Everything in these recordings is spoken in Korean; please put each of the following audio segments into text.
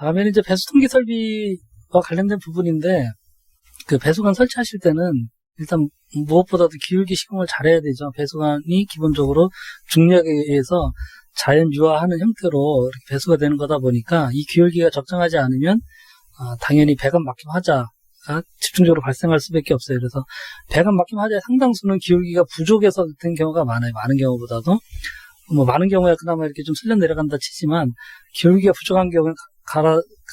다음에는 이제 배수통기 설비와 관련된 부분인데, 그 배수관 설치하실 때는 일단 무엇보다도 기울기 시공을 잘해야 되죠. 배수관이 기본적으로 중력에 의해서 자연 유화하는 형태로 이렇게 배수가 되는 거다 보니까 이 기울기가 적정하지 않으면 당연히 배관 막힘 하자가 집중적으로 발생할 수밖에 없어요. 그래서 배관 막힘 하자의 상당수는 기울기가 부족해서 된 경우가 많아요. 많은 경우보다도. 뭐 많은 경우에 그나마 이렇게 좀 쓸려 내려간다 치지만 기울기가 부족한 경우는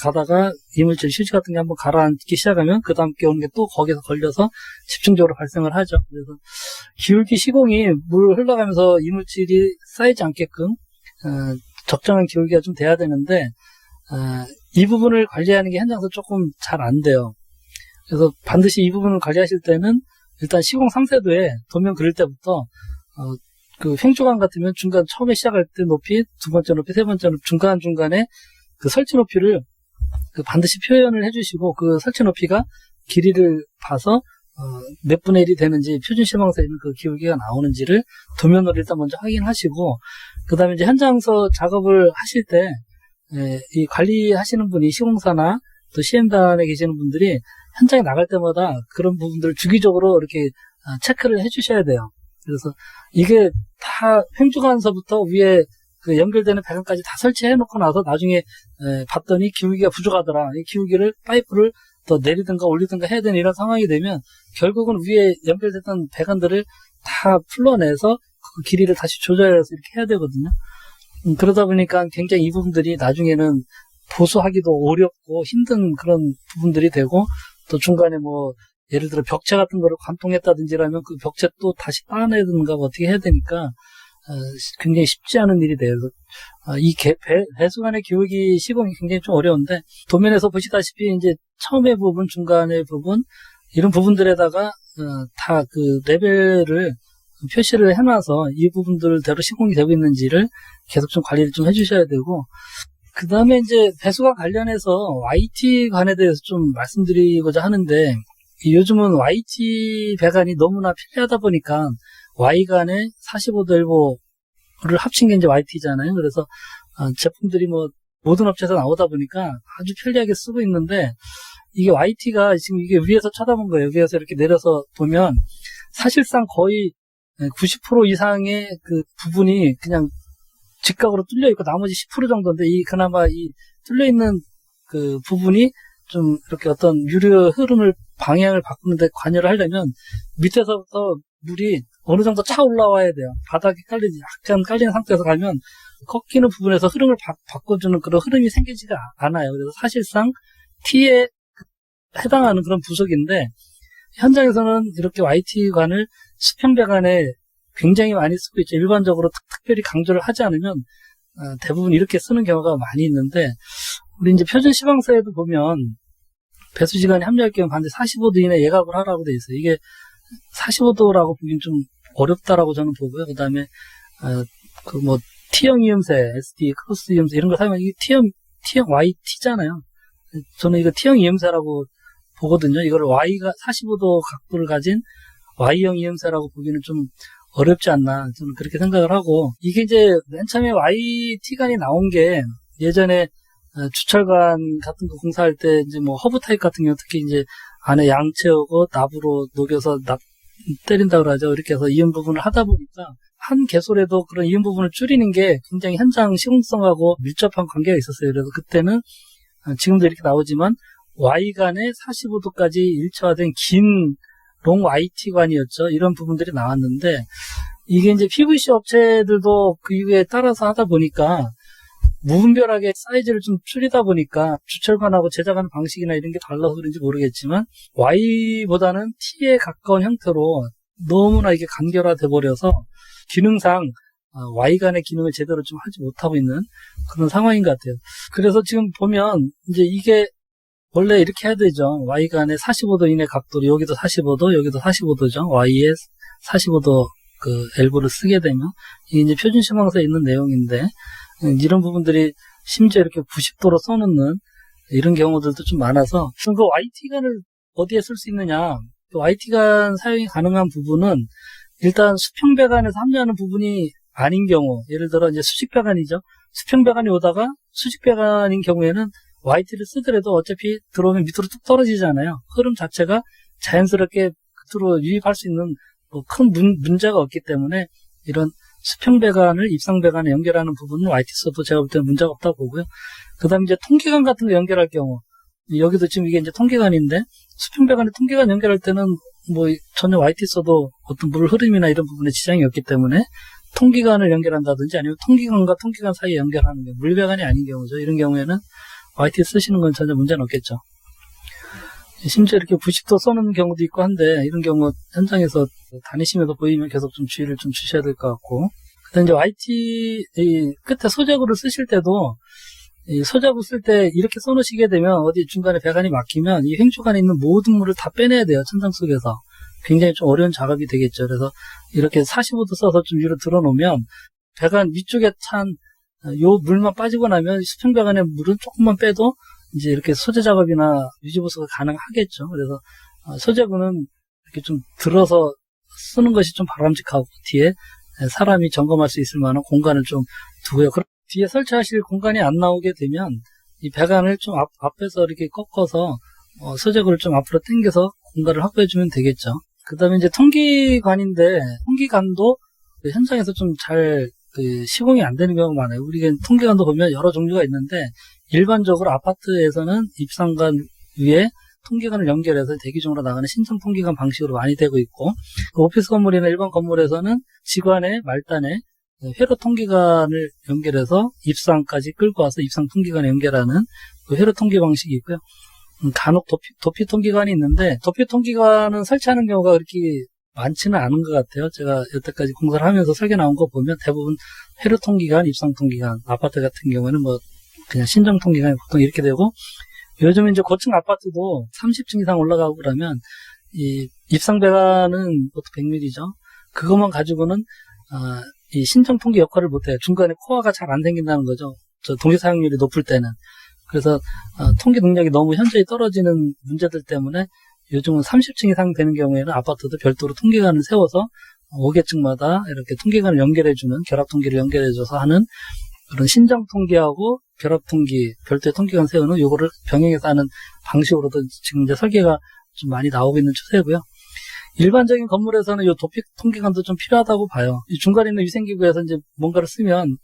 가다가 이물질 휴지 같은 게 한번 가라앉기 시작하면 그 다음 게 오는 게 또 거기서 걸려서 집중적으로 발생을 하죠. 그래서 기울기 시공이 물 흘러가면서 이물질이 쌓이지 않게끔 적정한 기울기가 좀 돼야 되는데 이 부분을 관리하는 게 현장에서 조금 잘 안 돼요. 그래서 반드시 이 부분을 관리하실 때는 일단 시공 상세도에 도면 그릴 때부터 그 횡조관 같으면 중간 처음에 시작할 때 높이, 두 번째 높이, 세 번째 높이, 중간중간에 그 설치 높이를 반드시 표현을 해주시고 그 설치 높이가 길이를 봐서 몇 분의 1이 되는지 표준 시방서에 있는 그 기울기가 나오는지를 도면으로 일단 먼저 확인하시고 그 다음에 이제 현장에서 작업을 하실 때 이 관리하시는 분이 시공사나 또 시행단에 계시는 분들이 현장에 나갈 때마다 그런 부분들을 주기적으로 이렇게 체크를 해주셔야 돼요. 그래서 이게 다 횡주관서부터 위에 그 연결되는 배관까지 다 설치해 놓고 나서 나중에 봤더니 기울기가 부족하더라. 이 기울기를 파이프를 더 내리든가 올리든가 해야 되는 이런 상황이 되면 결국은 위에 연결됐던 배관들을 다 풀러내서 그 길이를 다시 조절해서 이렇게 해야 되거든요. 그러다 보니까 굉장히 이 부분들이 나중에는 보수하기도 어렵고 힘든 그런 부분들이 되고 또 중간에 뭐 예를 들어 벽체 같은 거를 관통했다든지라면 그 벽체 또 다시 따내든가 어떻게 해야 되니까 굉장히 쉽지 않은 일이 돼요. 이 배수관의 기울기 시공이 굉장히 좀 어려운데 도면에서 보시다시피 이제 처음의 부분, 중간의 부분 이런 부분들에다가 다 그 레벨을 표시를 해놔서 이 부분들대로 시공이 되고 있는지를 계속 좀 관리를 좀 해주셔야 되고 그 다음에 이제 배수관 관련해서 YT관에 대해서 좀 말씀드리고자 하는데 요즘은 YT 배관이 너무나 편리하다 보니까 Y관에 45도 엘보를 합친 게 이제 YT잖아요. 그래서 제품들이 뭐 모든 업체에서 나오다 보니까 아주 편리하게 쓰고 있는데 이게 YT가 지금 이게 위에서 쳐다본 거예요. 위에서 이렇게 내려서 보면 사실상 거의 90% 이상의 그 부분이 그냥 직각으로 뚫려 있고 나머지 10% 정도인데 그나마 이 뚫려 있는 그 부분이 좀 이렇게 어떤 유류 흐름을 방향을 바꾸는데 관여를 하려면 밑에서부터 물이 어느 정도 차 올라와야 돼요. 바닥에 약간 깔린 상태에서 가면 꺾이는 부분에서 흐름을 바꿔주는 그런 흐름이 생기지가 않아요. 그래서 사실상 T에 해당하는 그런 부속인데 현장에서는 이렇게 YT관을 수평배관에 굉장히 많이 쓰고 있죠. 일반적으로 특별히 강조를 하지 않으면 대부분 이렇게 쓰는 경우가 많이 있는데 우리 이제 표준 시방서에도 보면 배수지관이 합류할 경우 반드시 45도 이내 예각을 하라고 돼 있어요. 이게 45도라고 보기엔 좀 어렵다라고 저는 보고요. 그 다음에 그 뭐 T형 이음새, SD, 크로스 이음새 이런 거 사용하면 이게 T형 YT잖아요. 저는 이거 T형 이음새라고 보거든요. 이걸 Y가 45도 각도를 가진 Y형 이음새라고 보기는 좀 어렵지 않나 저는 그렇게 생각을 하고 이게 이제 맨 처음에 YT관이 나온 게 예전에 주철관 같은 거 공사할 때 이제 뭐 허브 타입 같은 경우 특히 이제 안에 양 채우고 납으로 녹여서 납 때린다고 그러죠. 이렇게 해서 이음 부분을 하다 보니까 한 개솔에도 그런 이음 부분을 줄이는 게 굉장히 현장 시공성하고 밀접한 관계가 있었어요. 그래서 그때는 지금도 이렇게 나오지만 Y관에 45도까지 일체화된 긴 롱 YT관이었죠. 이런 부분들이 나왔는데 이게 이제 PVC 업체들도 그 이유에 따라서 하다 보니까 무분별하게 사이즈를 좀 줄이다 보니까 주철관하고 제작하는 방식이나 이런 게 달라서 그런지 모르겠지만 Y보다는 T에 가까운 형태로 너무나 이게 간결화돼 버려서 기능상 Y관의 기능을 제대로 좀 하지 못하고 있는 그런 상황인 것 같아요. 그래서 지금 보면 이제 이게 원래 이렇게 해야 되죠. Y관에 45도 이내 각도로 여기도 45도, 여기도 45도죠. Y에 45도 그 엘보를 쓰게 되면 이게 이제 표준 시방서에 있는 내용인데 이런 부분들이 심지어 이렇게 90도로 써놓는 이런 경우들도 좀 많아서 그 YT관을 어디에 쓸 수 있느냐? YT관 사용이 가능한 부분은 일단 수평배관에서 합류하는 부분이 아닌 경우 예를 들어 이제 수직배관이죠. 수평배관이 오다가 수직배관인 경우에는 YT를 쓰더라도 어차피 들어오면 밑으로 뚝 떨어지잖아요. 흐름 자체가 자연스럽게 끝으로 유입할 수 있는 뭐 큰 문제가 없기 때문에 이런 수평 배관을 입상 배관에 연결하는 부분은 YT 써도 제가 볼 때는 문제가 없다고 보고요. 그 다음에 이제 통기관 같은 거 연결할 경우, 여기도 지금 이게 이제 통기관인데, 수평 배관에 통기관 연결할 때는 뭐 전혀 YT 써도 어떤 물 흐름이나 이런 부분에 지장이 없기 때문에 통기관을 연결한다든지 아니면 통기관과 통기관 사이에 연결하는 경우, 물배관이 아닌 경우죠. 이런 경우에는 YT 쓰시는 건 전혀 문제는 없겠죠. 심지어 이렇게 부식도 써놓는 경우도 있고 한데, 이런 경우 현장에서 다니시면서 보이면 계속 좀 주의를 좀 주셔야 될 것 같고. 그 다음에 이제 YT, 이 끝에 소자구를 쓰실 때도, 이 소자구 쓸 때 이렇게 써놓으시게 되면 어디 중간에 배관이 막히면 이 횡주관에 있는 모든 물을 다 빼내야 돼요. 천장 속에서. 굉장히 좀 어려운 작업이 되겠죠. 그래서 이렇게 45도 써서 좀 위로 들어놓으면 배관 위쪽에 찬 요 물만 빠지고 나면 수평 배관의 물은 조금만 빼도 이제 이렇게 소재 작업이나 유지 보수가 가능하겠죠. 그래서 소재구는 이렇게 좀 들어서 쓰는 것이 좀 바람직하고 뒤에 사람이 점검할 수 있을 만한 공간을 좀 두고요. 그럼 뒤에 설치하실 공간이 안 나오게 되면 이 배관을 좀 앞에서 이렇게 꺾어서 소재구를 좀 앞으로 당겨서 공간을 확보해 주면 되겠죠. 그 다음에 이제 통기관인데 통기관도 현장에서 좀 잘 시공이 안 되는 경우가 많아요. 우리가 통기관도 보면 여러 종류가 있는데 일반적으로 아파트에서는 입상관 위에 통기관을 연결해서 대기종으로 나가는 신청 통기관 방식으로 많이 되고 있고, 오피스 건물이나 일반 건물에서는 지관의 말단에 회로 통기관을 연결해서 입상까지 끌고 와서 입상 통기관에 연결하는 그 회로 통기 방식이 있고요. 간혹 도피 통기관이 있는데, 도피 통기관은 설치하는 경우가 그렇게 많지는 않은 것 같아요. 제가 여태까지 공사를 하면서 설계 나온 거 보면 대부분 회로 통기관, 입상 통기관, 아파트 같은 경우에는 뭐 그냥 신정 통기관이 보통 이렇게 되고, 요즘 이제 고층 아파트도 30층 이상 올라가고 그러면 이 입상 배관은 보통 100mm죠. 그것만 가지고는 이 신정 통기 역할을 못해요. 중간에 코어가 잘 안 생긴다는 거죠. 동시 사용률이 높을 때는. 그래서 통기 능력이 너무 현저히 떨어지는 문제들 때문에 요즘은 30층 이상 되는 경우에는 아파트도 별도로 통기관을 세워서 5개층마다 이렇게 통기관을 연결해주는, 결합 통기를 연결해줘서 하는 그런 신정 통기하고 결합 통기, 별도의 통기관 세우는 요거를 병행해서 하는 방식으로도 지금 이제 설계가 좀 많이 나오고 있는 추세고요. 일반적인 건물에서는 요 도피 통기관도 좀 필요하다고 봐요. 이 중간에 있는 위생기구에서 이제 뭔가를 쓰면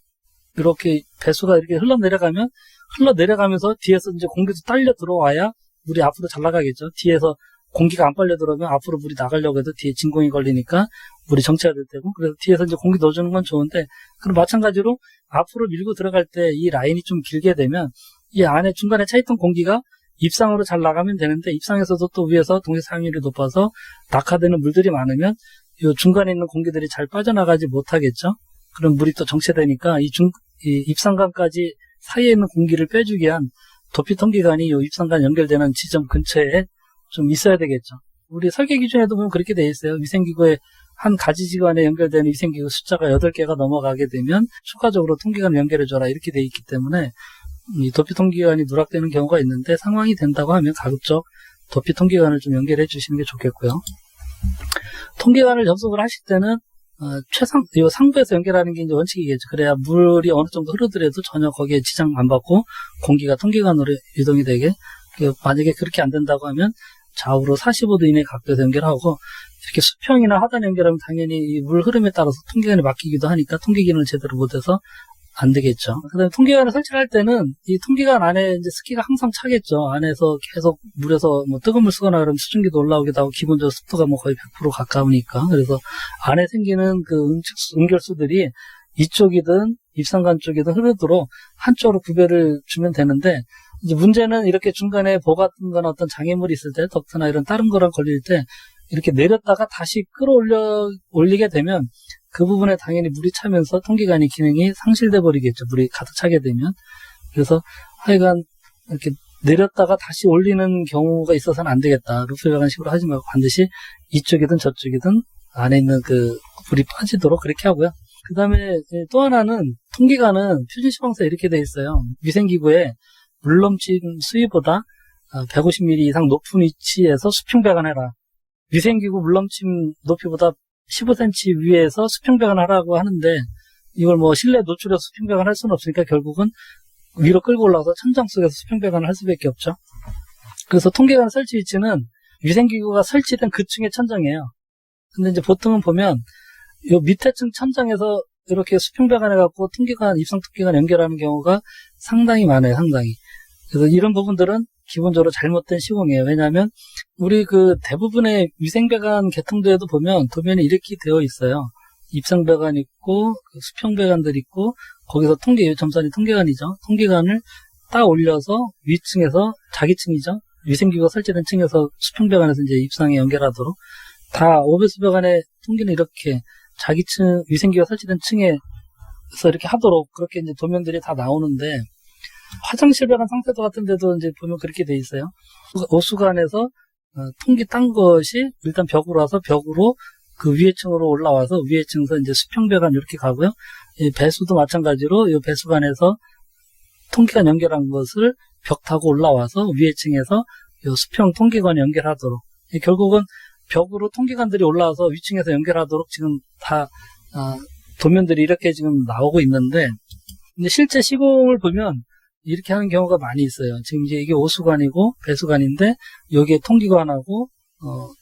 이렇게 배수가 이렇게 흘러내려가면서 뒤에서 이제 공기도 딸려 들어와야 물이 앞으로 잘 나가겠죠. 뒤에서 공기가 안 빨려 들어오면 앞으로 물이 나가려고 해도 뒤에 진공이 걸리니까 물이 정체가 될 테고, 그래서 뒤에서 이제 공기 넣어주는 건 좋은데, 그럼 마찬가지로 앞으로 밀고 들어갈 때 이 라인이 좀 길게 되면 이 안에 중간에 차있던 공기가 입상으로 잘 나가면 되는데, 입상에서도 또 위에서 동시 사용률이 높아서 낙하되는 물들이 많으면 이 중간에 있는 공기들이 잘 빠져나가지 못하겠죠. 그럼 물이 또 정체되니까 이 입상관까지 사이에 있는 공기를 빼주기 위한 도피 통기관이 이 입상관 연결되는 지점 근처에 좀 있어야 되겠죠. 우리 설계 기준에도 보면 그렇게 돼 있어요. 위생기구에 한 가지 지관에 연결되는 위생기구 숫자가 8개가 넘어가게 되면 추가적으로 통기관을 연결해줘라, 이렇게 돼 있기 때문에 이 도피 통기관이 누락되는 경우가 있는데, 상황이 된다고 하면 가급적 도피 통기관을 좀 연결해 주시는 게 좋겠고요. 통기관을 접속을 하실 때는 요 상부에서 연결하는 게 이제 원칙이겠죠. 그래야 물이 어느 정도 흐르더라도 전혀 거기에 지장 안 받고 공기가 통기관으로 유동이 되게. 만약에 그렇게 안 된다고 하면 좌우로 45도 이내 각도에서 연결하고, 이렇게 수평이나 하단 연결하면 당연히 이 물 흐름에 따라서 통기관이 막히기도 하니까 통기 기능을 제대로 못해서 안 되겠죠. 그 다음에 통기관을 설치할 때는 이 통기관 안에 이제 습기가 항상 차겠죠. 안에서 계속 물에서 뭐 뜨거운 물 쓰거나 그러면 수증기도 올라오기도 하고, 기본적으로 습도가 뭐 거의 100% 가까우니까. 그래서 안에 생기는 그 응결수들이 이쪽이든 입상관 쪽이든 흐르도록 한쪽으로 구별을 주면 되는데, 이제 문제는 이렇게 중간에 보 같은 거나 어떤 장애물이 있을 때, 덕트나 이런 다른 거랑 걸릴 때 이렇게 내렸다가 다시 올리게 되면 그 부분에 당연히 물이 차면서 통기관의 기능이 상실돼 버리겠죠. 물이 가득 차게 되면. 그래서 하여간 이렇게 내렸다가 다시 올리는 경우가 있어서는 안 되겠다. 루프 배관식으로 하지 말고 반드시 이쪽이든 저쪽이든 안에 있는 그 물이 빠지도록 그렇게 하고요. 그 다음에 또 하나는, 통기관은 표준 시방서에 이렇게 돼 있어요. 위생기구에 물넘침 수위보다 150mm 이상 높은 위치에서 수평 배관해라. 위생기구 물넘침 높이보다 15cm 위에서 수평 배관하라고 하는데, 이걸 뭐 실내 노출해서 수평 배관할 수는 없으니까 결국은 위로 끌고 올라가서 천장 속에서 수평 배관을 할 수밖에 없죠. 그래서 통계관 설치 위치는 위생기구가 설치된 그 층의 천장이에요. 근데 이제 보통은 보면 요 밑에 층 천장에서 이렇게 수평 배관해 갖고 통계관, 입상 통계관 연결하는 경우가 상당히 많아요, 상당히. 그래서 이런 부분들은 기본적으로 잘못된 시공이에요. 왜냐하면 우리 그 대부분의 위생 배관 개통도에도 보면 도면이 이렇게 되어 있어요. 입상 배관 있고 수평 배관들 있고 거기서 점선이 통계관이죠. 통계관을 딱 올려서 위층에서 자기 층이죠. 위생기구가 설치된 층에서 수평 배관에서 이제 입상에 연결하도록 다 오배수 배관의 통계는 이렇게 자기 층 위생기구가 설치된 층에서 이렇게 하도록 그렇게 이제 도면들이 다 나오는데 화장실 배관 상태도 같은 데도 이제 보면 그렇게 돼 있어요. 오수관에서 통기 딴 것이 일단 벽으로 와서 벽으로 그 위에 층으로 올라와서 위에 층에서 이제 수평 배관 이렇게 가고요. 이 배수도 마찬가지로 이 배수관에서 통기관 연결한 것을 벽 타고 올라와서 위에 층에서 이 수평 통기관 연결하도록 결국은 벽으로 통기관들이 올라와서 위층에서 연결하도록 지금 다 도면들이 이렇게 지금 나오고 있는데 근데 실제 시공을 보면 이렇게 하는 경우가 많이 있어요. 지금 이제 이게 오수관이고 배수관인데 여기에 통기관하고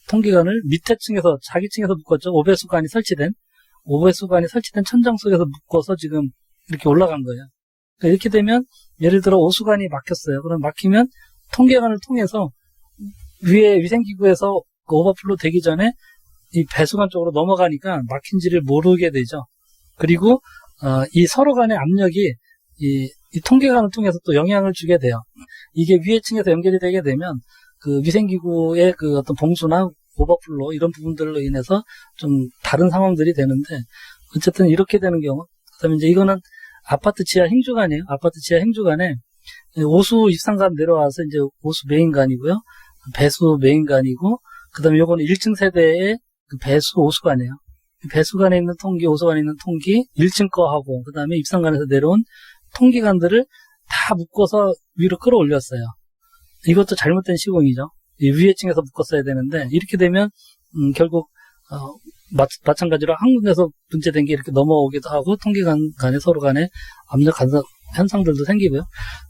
통기관을 밑에 층에서 자기 층에서 묶었죠. 오배수관이 설치된 천장 속에서 묶어서 지금 이렇게 올라간 거예요. 그러니까 이렇게 되면 예를 들어 오수관이 막혔어요. 그럼 막히면 통계관을 통해서 위에 위생기구에서 오버플로 되기 전에 이 배수관 쪽으로 넘어가니까 막힌지를 모르게 되죠. 그리고 이 서로 간의 압력이 이 통계관을 통해서 또 영향을 주게 돼요. 이게 위에 층에서 연결이 되게 되면 그 위생기구의 그 어떤 봉수나 오버플로 이런 부분들로 인해서 좀 다른 상황들이 되는데 어쨌든 이렇게 되는 경우 그다음에 이제 이거는 아파트 지하 행주관이에요. 아파트 지하 행주관에 오수 입상관 내려와서 이제 오수 메인관이고요. 배수 메인관이고 그다음에 요거는 1층 세대의 그 배수 오수관이에요. 배수관에 있는 통기, 오수관에 있는 통기 1층 거하고 그다음에 입상관에서 내려온 통기관들을 다 묶어서 위로 끌어올렸어요. 이것도 잘못된 시공이죠. 이 위에 층에서 묶었어야 되는데 이렇게 되면 결국 마찬가지로 한 군데서 분재된 게 이렇게 넘어오기도 하고 통기관 간에 서로 간에 압력 현상들도 생기고요.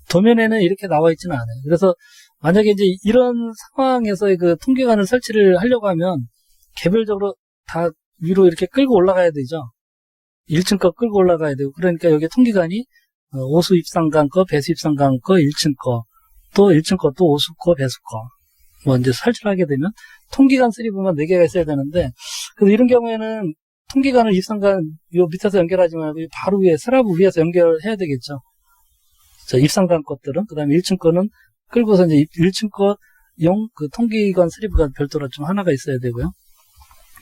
도면에는 이렇게 나와 있지는 않아요. 그래서 만약에 이제 이런 상황에서의 그 통기관을 설치를 하려고 하면 개별적으로 다 위로 이렇게 끌고 올라가야 되죠. 1층 거 끌고 올라가야 되고 그러니까 여기 통기관이 오수 입상관 거, 배수 입상관 거, 1층 거, 또 1층 거, 또 오수 거, 배수 거. 뭐 이제 설치를 하게 되면 통기관 슬리브만 4개가 있어야 되는데 그래서 이런 경우에는 통기관을 입상관 요 밑에서 연결하지 말고 바로 위에 슬라브 위에서 연결해야 되겠죠. 자, 입상관 것들은 그다음에 1층 거는 끌고서 이제 1층 거용 그 통기관 슬리브가 별도로 좀 하나가 있어야 되고요.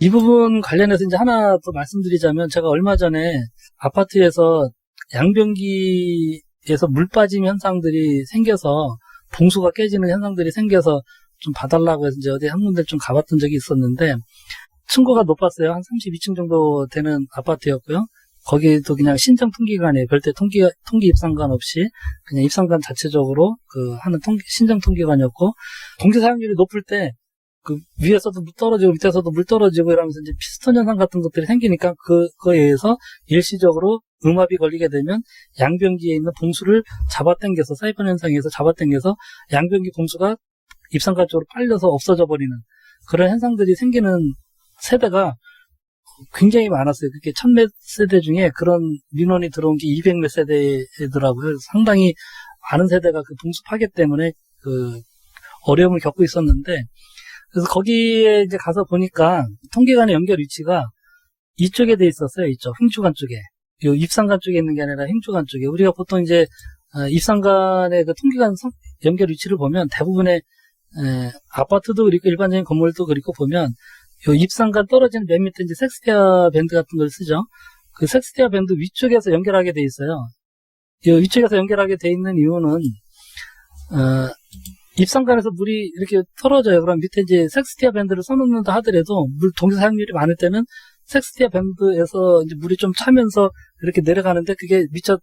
이 부분 관련해서 이제 하나 더 말씀드리자면 제가 얼마 전에 아파트에서 양변기에서 물 빠짐 현상들이 생겨서 봉수가 깨지는 현상들이 생겨서 좀 봐달라고 해서 이제 어디 한 군데 좀 가봤던 적이 있었는데 층고가 높았어요. 한 32층 정도 되는 아파트였고요. 거기도 그냥 신정 통기관이에요. 별도 통기 입상관 없이 그냥 입상관 자체적으로 그 하는 신정 통기관이었고 공기 사용률이 높을 때 그 위에서도 물 떨어지고 밑에서도 물 떨어지고 이러면서 이제 피스톤 현상 같은 것들이 생기니까 그거에 의해서 일시적으로 음압이 걸리게 되면 양변기에 있는 봉수를 잡아당겨서 사이펀 현상에서 잡아당겨서 양변기 봉수가 입상관 쪽으로 빨려서 없어져 버리는 그런 현상들이 생기는 세대가 굉장히 많았어요. 그게 1000몇 세대 중에 그런 민원이 들어온 게 200몇 세대더라고요. 상당히 많은 세대가 그 봉수 파괴 때문에 그 어려움을 겪고 있었는데 그래서 거기에 이제 가서 보니까 통계관의 연결 위치가 이쪽에 돼 있었어요. 이쪽 행주관 쪽에. 요 입상관 쪽에 있는 게 아니라 행주관 쪽에. 우리가 보통 이제 입상관의 그 통계관 연결 위치를 보면 대부분의 아파트도 그렇고 일반적인 건물도 그렇고 보면 요 입상관 떨어지는 맨 밑에 이제 섹스티아 밴드 같은 걸 쓰죠. 그 섹스티아 밴드 위쪽에서 연결하게 돼 있어요. 요 위쪽에서 연결하게 돼 있는 이유는 입상관에서 물이 이렇게 떨어져요. 그럼 밑에 이제 섹스티아 밴드를 써놓는다 하더라도 물 동시 사용률이 많을 때는 섹스티아 밴드에서 이제 물이 좀 차면서 이렇게 내려가는데 그게 미처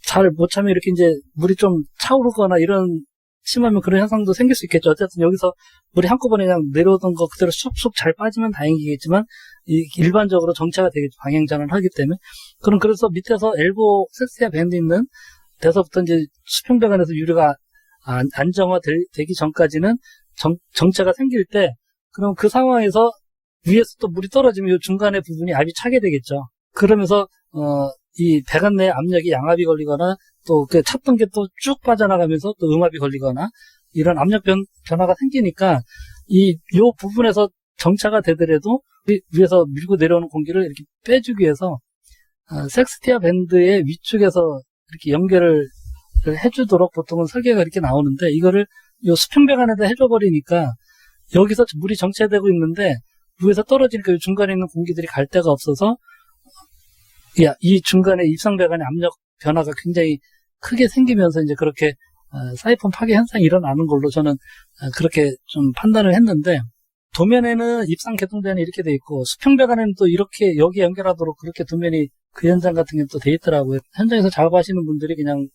잘 못 차면 이렇게 이제 물이 좀 차오르거나 이런 심하면 그런 현상도 생길 수 있겠죠. 어쨌든 여기서 물이 한꺼번에 그냥 내려오던 거 그대로 쑥쑥 잘 빠지면 다행이겠지만 일반적으로 정체가 되겠죠. 방향전환을 하기 때문에. 그래서 밑에서 엘보 섹스티아 밴드 있는 돼서부터 이제 수평배관에서 유리가 안정화되기 전까지는 정체가 생길 때, 그럼 그 상황에서 위에서 또 물이 떨어지면 이 중간의 부분이 압이 차게 되겠죠. 그러면서 이 배관 내 압력이 양압이 걸리거나 또 그 찼던 게 또 쭉 빠져나가면서 또 음압이 걸리거나 이런 압력 변화가 생기니까 요 부분에서 정차가 되더라도 위에서 밀고 내려오는 공기를 이렇게 빼주기 위해서 섹스티아 밴드의 위쪽에서 이렇게 연결을 해주도록 보통은 설계가 이렇게 나오는데, 이거를 요 수평배관에다 해줘버리니까 여기서 물이 정체되고 있는데 위에서 떨어지니까 이 중간에 있는 공기들이 갈 데가 없어서 이 중간에 입상배관의 압력 변화가 굉장히 크게 생기면서 이제 그렇게 사이폰 파괴 현상이 일어나는 걸로 저는 그렇게 좀 판단을 했는데, 도면에는 입상 개통대안이 이렇게 돼 있고 수평배관에는 또 이렇게 여기 연결하도록 그렇게 도면이 그 현장 같은 게 또 돼 있더라고요. 현장에서 작업하시는 분들이 그냥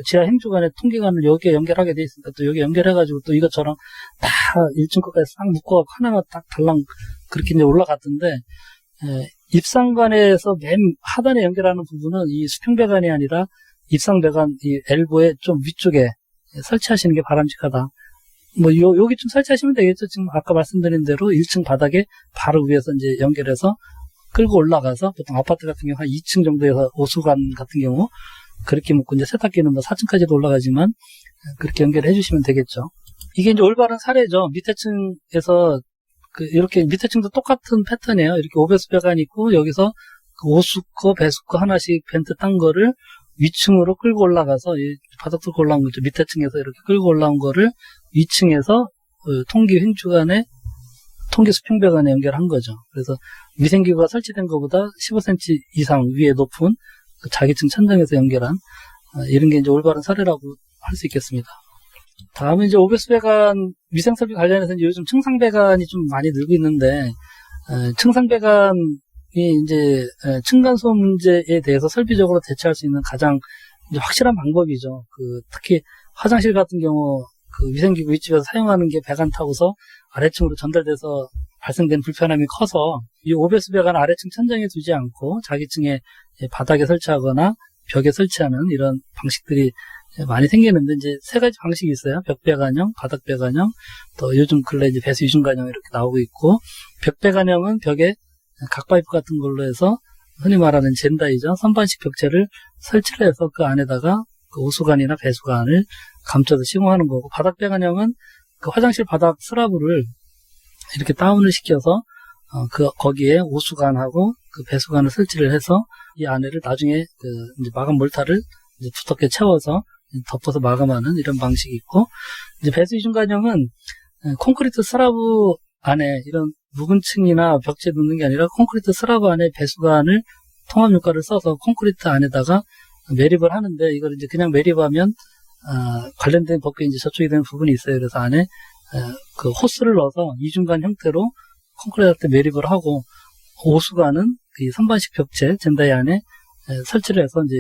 지하 행주관에 통기관을 여기에 연결하게 돼 있으니까 또 여기 연결해가지고 또 이것처럼 다 1층 것까지 싹 묶어갖고 하나만 딱 달랑 그렇게 이제 올라갔던데, 입상관에서 맨 하단에 연결하는 부분은 이 수평배관이 아니라 입상배관 이 엘보의 좀 위쪽에 설치하시는 게 바람직하다. 뭐 여기 좀 설치하시면 되겠죠. 지금 아까 말씀드린 대로 1층 바닥에 바로 위에서 이제 연결해서 끌고 올라가서, 보통 아파트 같은 경우 한 2층 정도에서 오수관 같은 경우 그렇게 묶고, 이제 세탁기는 뭐 4층까지도 올라가지만 그렇게 연결해 주시면 되겠죠. 이게 이제 올바른 사례죠. 밑에 층에서 이렇게 밑에 층도 똑같은 패턴이에요. 이렇게 오배수 배관이 있고 여기서 오수 거 배수 거 하나씩 벤트 딴 거를 위층으로 끌고 올라가서, 바닥 뚫고 올라온 거죠. 밑에 층에서 이렇게 끌고 올라온 거를 위층에서 통기 횡주관에 통기 수평배관에 연결한 거죠. 그래서 위생기구가 설치된 것보다 15cm 이상 위에 높은 그 자기층 천장에서 연결한 이런 게 이제 올바른 사례라고 할 수 있겠습니다. 다음은 이제 오배수 배관 위생설비 관련해서 이제 요즘 층상배관이 좀 많이 늘고 있는데, 층상배관이 이제 층간소음 문제에 대해서 설비적으로 대처할 수 있는 가장 이제 확실한 방법이죠. 특히 화장실 같은 경우 위생기구 윗집에서 사용하는 게 배관 타고서 아래층으로 전달돼서 발생된 불편함이 커서 이 오배수 배관 아래층 천장에 두지 않고 자기층에 바닥에 설치하거나 벽에 설치하는 이런 방식들이 많이 생기는데, 이제 세 가지 방식이 있어요. 벽배관형, 바닥배관형, 또 요즘 근래 이제 배수 이중관형 이렇게 나오고 있고, 벽배관형은 벽에 각파이프 같은 걸로 해서 흔히 말하는 젠다이죠. 선반식 벽체를 설치를 해서 그 안에다가 그 오수관이나 배수관을 감춰서 시공하는 거고, 바닥배관형은 그 화장실 바닥 스라브를 이렇게 다운을 시켜서 거기에 오수관하고 그 배수관을 설치를 해서 이 안에를 나중에 이제 마감 몰타를 이제 두텁게 채워서 덮어서 마감하는 이런 방식이 있고, 이제 배수 이중관형은 콘크리트 스라브 안에 이런 묵은 층이나 벽체 넣는 게 아니라 콘크리트 스라브 안에 배수관을 통합 효과를 써서 콘크리트 안에다가 매립을 하는데, 이걸 이제 그냥 매립하면 관련된 법규에 이제 저촉이 되는 부분이 있어요. 그래서 안에 그 호스를 넣어서 이중관 형태로 콘크리트에 매립을 하고, 오수관은 이 선반식 벽체 젠다이 안에 설치를 해서 이제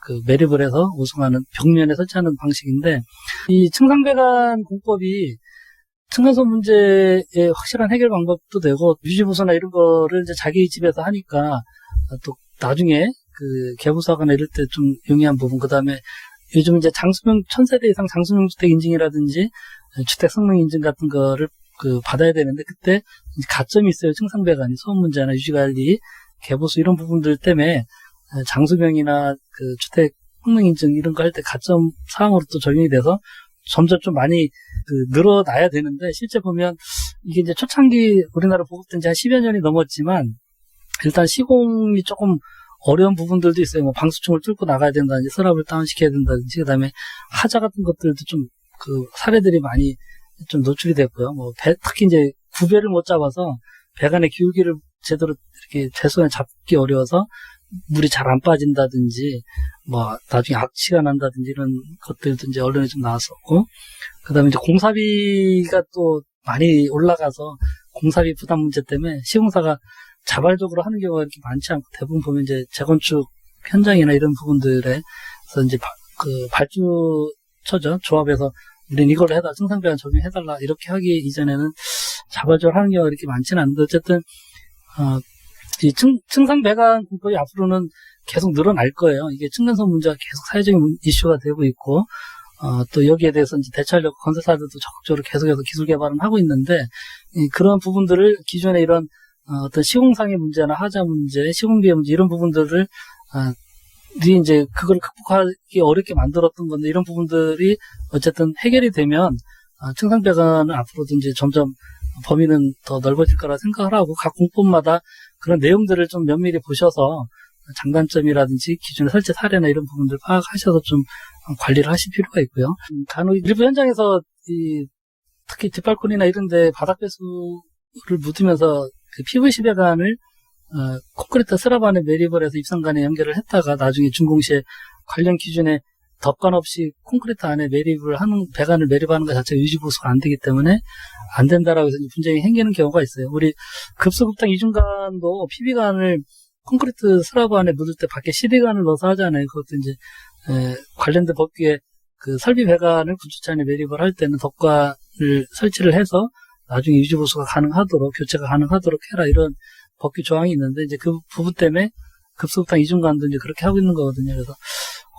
그 매립을 해서 오수관은 벽면에 설치하는 방식인데, 이 층상배관 공법이 층간소음 문제의 확실한 해결 방법도 되고, 유지보수나 이런 거를 이제 자기 집에서 하니까 또 나중에 그 개보수하거나 이럴 때 좀 용이한 부분, 그 다음에 요즘 이제 장수명 1000세대 이상 장수명 주택 인증이라든지 주택 성능 인증 같은 거를 받아야 되는데, 그때 가점이 있어요. 층상배관이 소음 문제나 유지관리, 개보수 이런 부분들 때문에 장수명이나 그 주택 성능 인증 이런 거 할 때 가점 사항으로 또 적용이 돼서 점점 좀 많이 늘어나야 되는데, 실제 보면 이게 이제 초창기 우리나라 보급된 지 한 10여 년이 넘었지만 일단 시공이 조금 어려운 부분들도 있어요. 뭐 방수층을 뚫고 나가야 된다든지 서랍을 다운시켜야 된다든지, 그 다음에 하자 같은 것들도 좀 사례들이 많이 좀 노출이 됐고요. 뭐 특히 이제 구배를 못 잡아서 배관의 기울기를 제대로 이렇게 배수관에 잡기 어려워서 물이 잘 안 빠진다든지, 뭐 나중에 악취가 난다든지 이런 것들도 이제 언론에 좀 나왔었고, 그 다음에 이제 공사비가 또 많이 올라가서 공사비 부담 문제 때문에 시공사가 자발적으로 하는 경우가 이렇게 많지 않고, 대부분 보면 이제 재건축 현장이나 이런 부분들에서 이제 발주처죠. 조합에서 우린 이걸로 해달라, 층상배관 적용해달라 이렇게 하기 이전에는 자발적으로 하는 경우가 이렇게 많지는 않은데, 어쨌든 이 층상 배관 공법이 앞으로는 계속 늘어날 거예요. 이게 층간소음 문제가 계속 사회적인 이슈가 되고 있고, 또 여기에 대해서 이제 대처하려고 건설사들도 적극적으로 계속해서 기술 개발을 하고 있는데, 그런 부분들을 기존에 이런 어떤 시공상의 문제나 하자 문제, 시공비의 문제 이런 부분들을 이제 그걸 극복하기 어렵게 만들었던 건데 이런 부분들이 어쨌든 해결이 되면 층상 배관은 앞으로도 이제 점점 범위는 더 넓어질 거라 생각을 하고 각 공법마다 그런 내용들을 좀 면밀히 보셔서 장단점이라든지 기존의 설치 사례나 이런 부분들 파악하셔서 좀 관리를 하실 필요가 있고요. 간혹 일부 현장에서 특히 뒷발코니나 이런 데 바닥 배수를 묻으면서 그 PVC 배관을 콘크리트 슬랍 안에 매립을 해서 입상관에 연결을 했다가 나중에 준공시에 관련 기준에 덕관 없이 콘크리트 안에 매립을 하는, 배관을 매립하는 것 자체가 유지보수가 안 되기 때문에 안 된다라고 해서 분쟁이 생기는 경우가 있어요. 우리 급수급당 이중관도 PB관을 콘크리트 슬랍 안에 묻을 때 밖에 CD관을 넣어서 하잖아요. 그것도 이제, 관련된 법규에 그 설비 배관을 구주차 안에 매립을 할 때는 덕관을 설치를 해서 나중에 유지보수가 가능하도록, 교체가 가능하도록 해라. 이런 법규 조항이 있는데, 이제 그 부분 때문에 급수급당 이중관도 이제 그렇게 하고 있는 거거든요. 그래서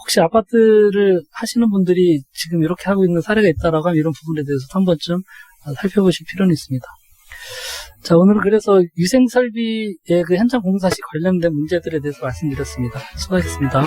혹시 아파트를 하시는 분들이 지금 이렇게 하고 있는 사례가 있다라고 하면 이런 부분에 대해서 한 번쯤 살펴보실 필요는 있습니다. 자, 오늘은 그래서 위생설비의 그 현장 공사 시 관련된 문제들에 대해서 말씀드렸습니다. 수고하셨습니다.